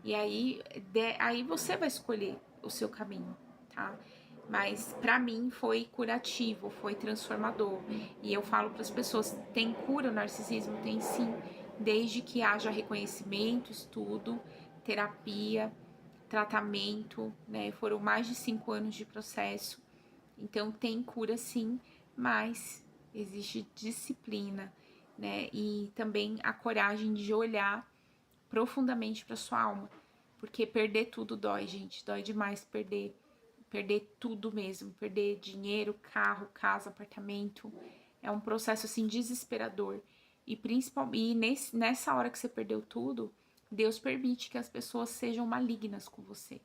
Speaker 1: E aí você vai escolher o seu caminho, tá? Mas para mim foi curativo, foi transformador. E eu falo para as pessoas, tem cura o narcisismo? Tem sim, desde que haja reconhecimento, estudo, terapia, tratamento, né? Foram mais de 5 anos de processo. Então tem cura sim, mas existe disciplina, né? E também a coragem de olhar profundamente para sua alma, porque perder tudo dói, gente, dói demais perder tudo mesmo, perder dinheiro, carro, casa, apartamento, é um processo assim desesperador. E principalmente nessa hora que você perdeu tudo, Deus permite que as pessoas sejam malignas com você,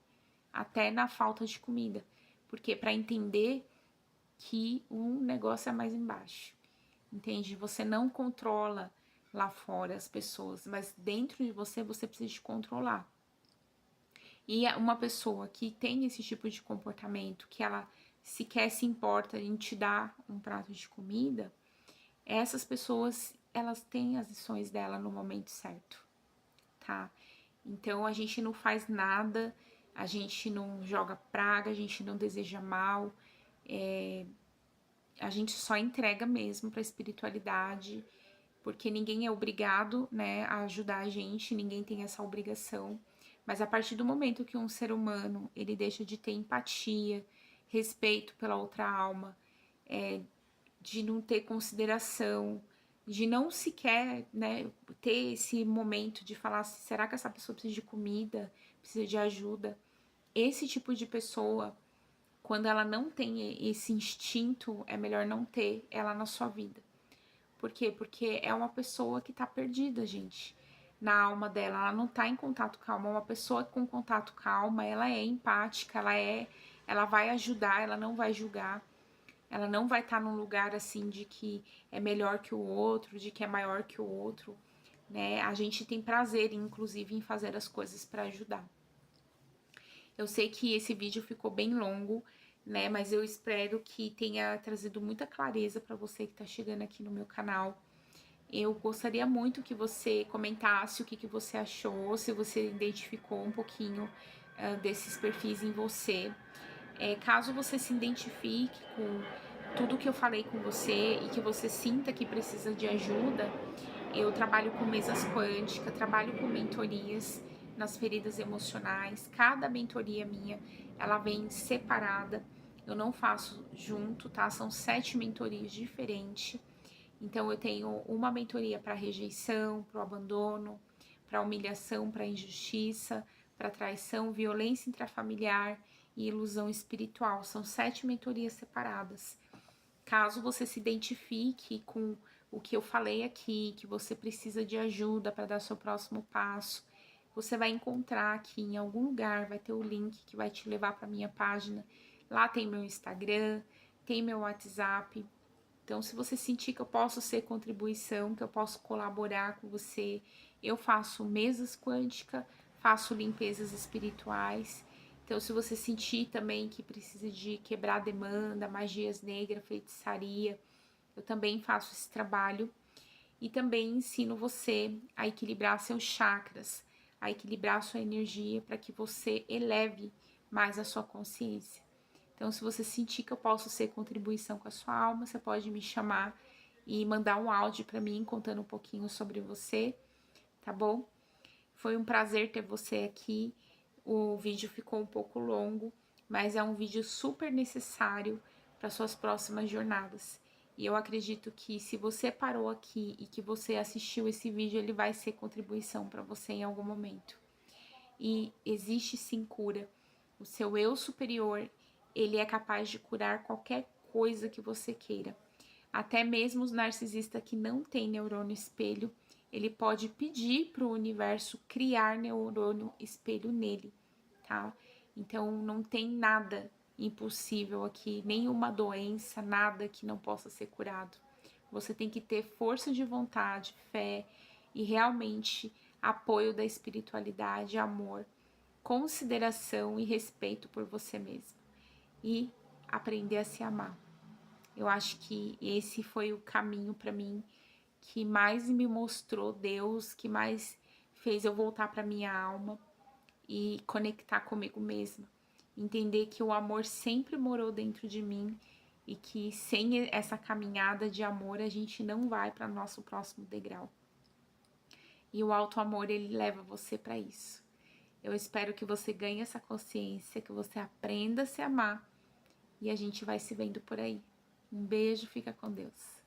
Speaker 1: até na falta de comida, porque para entender que um negócio é mais embaixo, entende? Você não controla lá fora as pessoas, mas dentro de você, você precisa de controlar. E uma pessoa que tem esse tipo de comportamento, que ela sequer se importa em te dar um prato de comida, essas pessoas, elas têm as lições dela no momento certo, tá? Então a gente não faz nada, a gente não joga praga, a gente não deseja mal, a gente só entrega mesmo para a espiritualidade, porque ninguém é obrigado, né, a ajudar a gente, ninguém tem essa obrigação. Mas a partir do momento que um ser humano ele deixa de ter empatia, respeito pela outra alma, de não ter consideração, de não sequer, né, ter esse momento de falar, será que essa pessoa precisa de comida, precisa de ajuda? Esse tipo de pessoa, quando ela não tem esse instinto, é melhor não ter ela na sua vida. Por quê? Porque é uma pessoa que tá perdida, gente. Na alma dela, ela não tá em contato com a alma. Uma pessoa com contato com a alma, ela é empática, ela vai ajudar, ela não vai julgar. Ela não vai estar num lugar assim de que é melhor que o outro, de que é maior que o outro, né? A gente tem prazer, inclusive, em fazer as coisas para ajudar. Eu sei que esse vídeo ficou bem longo, né? Mas eu espero que tenha trazido muita clareza para você que tá chegando aqui no meu canal. Eu gostaria muito que você comentasse o que você achou, se você identificou um pouquinho desses perfis em você. Caso você se identifique com tudo que eu falei com você e que você sinta que precisa de ajuda, eu trabalho com mesas quânticas, trabalho com mentorias nas feridas emocionais. Cada mentoria minha, ela vem separada. Eu não faço junto, tá? São 7 mentorias diferentes. Então eu tenho uma mentoria para rejeição, para o abandono, para humilhação, para injustiça, para traição, violência intrafamiliar e ilusão espiritual. São 7 mentorias separadas. Caso você se identifique com o que eu falei aqui, que você precisa de ajuda para dar seu próximo passo, você vai encontrar aqui em algum lugar, vai ter o link que vai te levar para minha página. Lá tem meu Instagram, tem meu WhatsApp. Então, se você sentir que eu posso ser contribuição, que eu posso colaborar com você, eu faço mesas quânticas, faço limpezas espirituais. Então, se você sentir também que precisa de quebrar demanda, magias negras, feitiçaria, eu também faço esse trabalho. E também ensino você a equilibrar seus chakras, a equilibrar a sua energia para que você eleve mais a sua consciência. Então, se você sentir que eu posso ser contribuição com a sua alma, você pode me chamar e mandar um áudio para mim contando um pouquinho sobre você, tá bom? Foi um prazer ter você aqui. O vídeo ficou um pouco longo, mas é um vídeo super necessário para suas próximas jornadas. E eu acredito que se você parou aqui e que você assistiu esse vídeo, ele vai ser contribuição para você em algum momento. E existe sim cura. O seu eu superior, ele é capaz de curar qualquer coisa que você queira. Até mesmo os narcisistas que não têm neurônio espelho, ele pode pedir para o universo criar neurônio espelho nele, tá? Então não tem nada impossível aqui, nenhuma doença, nada que não possa ser curado. Você tem que ter força de vontade, fé e realmente apoio da espiritualidade, amor, consideração e respeito por você mesmo. E aprender a se amar. Eu acho que esse foi o caminho para mim que mais me mostrou Deus, que mais fez eu voltar para minha alma e conectar comigo mesma. Entender que o amor sempre morou dentro de mim e que sem essa caminhada de amor a gente não vai para nosso próximo degrau. E o auto amor ele leva você para isso. Eu espero que você ganhe essa consciência, que você aprenda a se amar e a gente vai se vendo por aí. Um beijo, fica com Deus.